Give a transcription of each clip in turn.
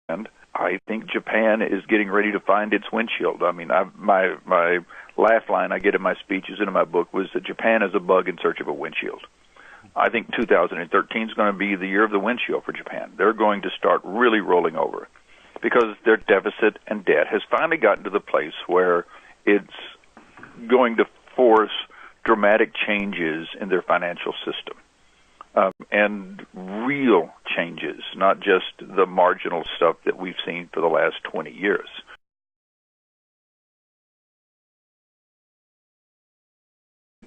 And I think Japan is getting ready to find its windshield. I mean, my laugh line I get in my speeches and in my book was that Japan is a bug in search of a windshield. I think 2013 is going to be the year of the windshield for Japan. They're going to start really rolling over because their deficit and debt has finally gotten to the place where it's going to force dramatic changes in their financial system. And real changes, not just the marginal stuff that we've seen for the last 20 years.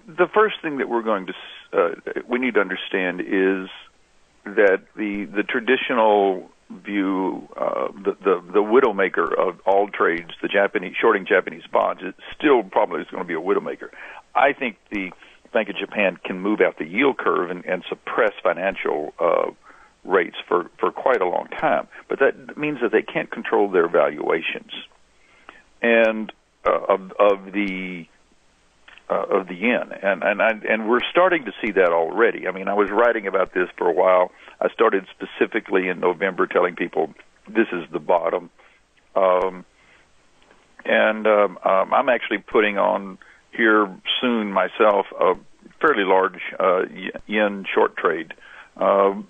The first thing that we need to understand is that the traditional view, the widowmaker of all trades, the shorting Japanese bonds, is still probably is going to be a widowmaker. I think the Bank of Japan can move out the yield curve and suppress financial rates for quite a long time. But that means that they can't control their valuations and of the yen, and we're starting to see that already. I mean, I was writing about this for a while. I started specifically in November telling people this is the bottom, I'm actually putting on here soon myself a fairly large yen short trade, and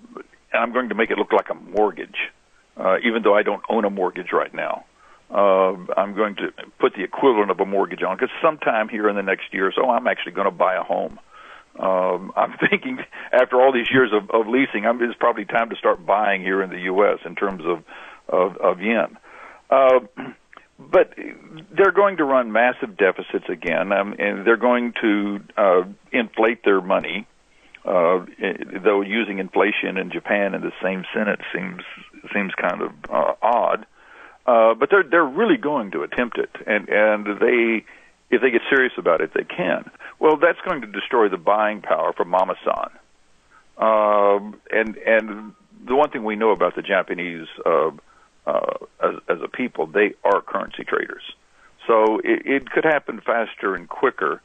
I'm going to make it look like a mortgage, even though I don't own a mortgage right now. I'm going to put the equivalent of a mortgage on, because sometime here in the next year or so, I'm actually going to buy a home. I'm thinking after all these years of leasing, it's probably time to start buying here in the U.S. in terms of yen. But they're going to run massive deficits again, and they're going to inflate their money, though using inflation in Japan in the same sentence seems kind of odd. But they're really going to attempt it, and if they get serious about it, they can. Well, that's going to destroy the buying power for Mama-san. And the one thing we know about the Japanese as a people, they are currency traders. So it could happen faster and quicker.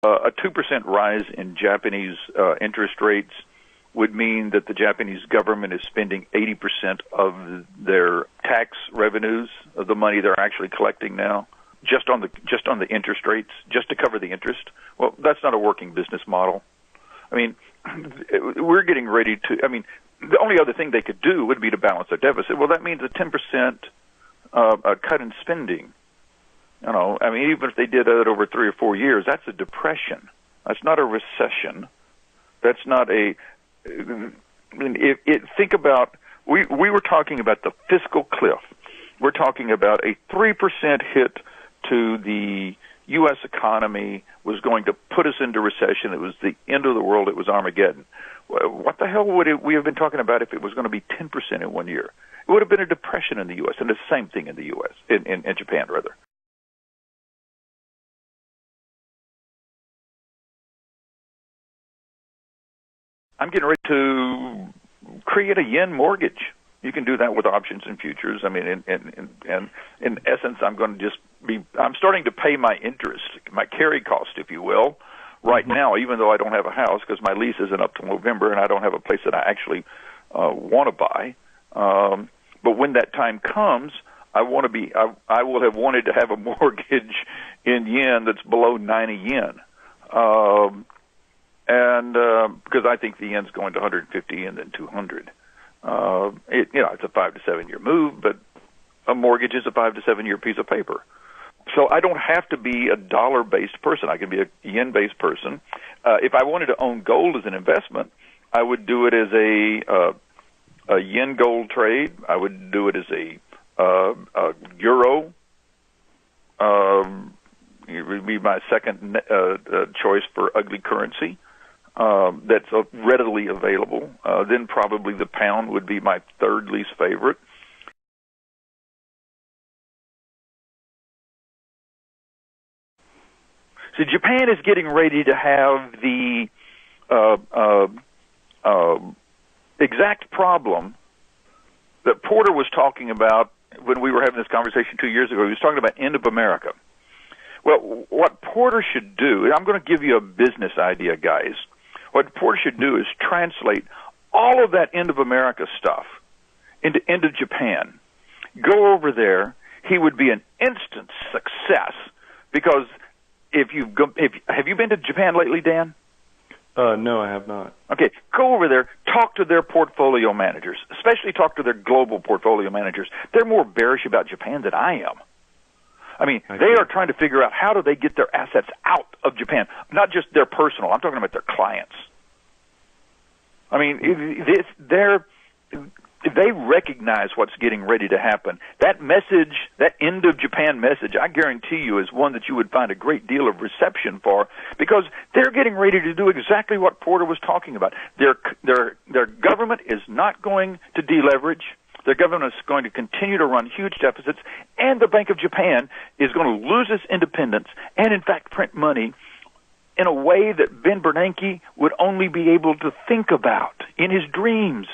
A 2% rise in Japanese interest rates would mean that the Japanese government is spending 80% of their tax revenues, of the money they're actually collecting now, just on the interest rates, just to cover the interest. Well, that's not a working business model. I mean, we're getting ready to. I mean, the only other thing they could do would be to balance their deficit. Well, that means a 10% cut in spending. You know, I mean, even if they did that over 3 or 4 years, that's a depression. That's not a recession. That's not a. I mean, think about. We were talking about the fiscal cliff. We're talking about a 3% hit to the U.S. economy was going to put us into recession. It was the end of the world. It was Armageddon. What the hell would we have been talking about if it was going to be 10% in 1 year? It would have been a depression in the U.S. and the same thing in the U.S. in Japan, rather. I'm getting ready to create a yen mortgage. You can do that with options and futures. I mean, in essence, I'm starting to pay my interest, my carry cost, if you will, right now, even though I don't have a house because my lease isn't up till November and I don't have a place that I actually want to buy. But when that time comes, I will have wanted to have a mortgage in yen that's below 90 yen. And because I think the yen's going to 150 and then 200. It's a 5 to 7 year move, but a mortgage is a 5 to 7 year piece of paper. So I don't have to be a dollar-based person. I can be a yen-based person. If I wanted to own gold as an investment, I would do it as a yen gold trade. I would do it as a euro. It would be my second choice for ugly currency. That's readily available. Then probably the pound would be my third least favorite. So Japan is getting ready to have the exact problem that Porter was talking about when we were having this conversation 2 years ago. He was talking about end of America. Well, what Porter should do, and I'm going to give you a business idea, guys. What Porter should do is translate all of that end of America stuff into end of Japan. Go over there. He would be an instant success because have you been to Japan lately, Dan? No, I have not. Okay, go over there, talk to their portfolio managers, especially talk to their global portfolio managers. They're more bearish about Japan than I am. I mean, they are trying to figure out how do they get their assets out of Japan, not just their personal. I'm talking about their clients. I mean, they recognize what's getting ready to happen. That message, that end of Japan message, I guarantee you is one that you would find a great deal of reception for because they're getting ready to do exactly what Porter was talking about. Their government is not going to deleverage. Their government is going to continue to run huge deficits, and the Bank of Japan is going to lose its independence and, in fact, print money in a way that Ben Bernanke would only be able to think about in his dreams.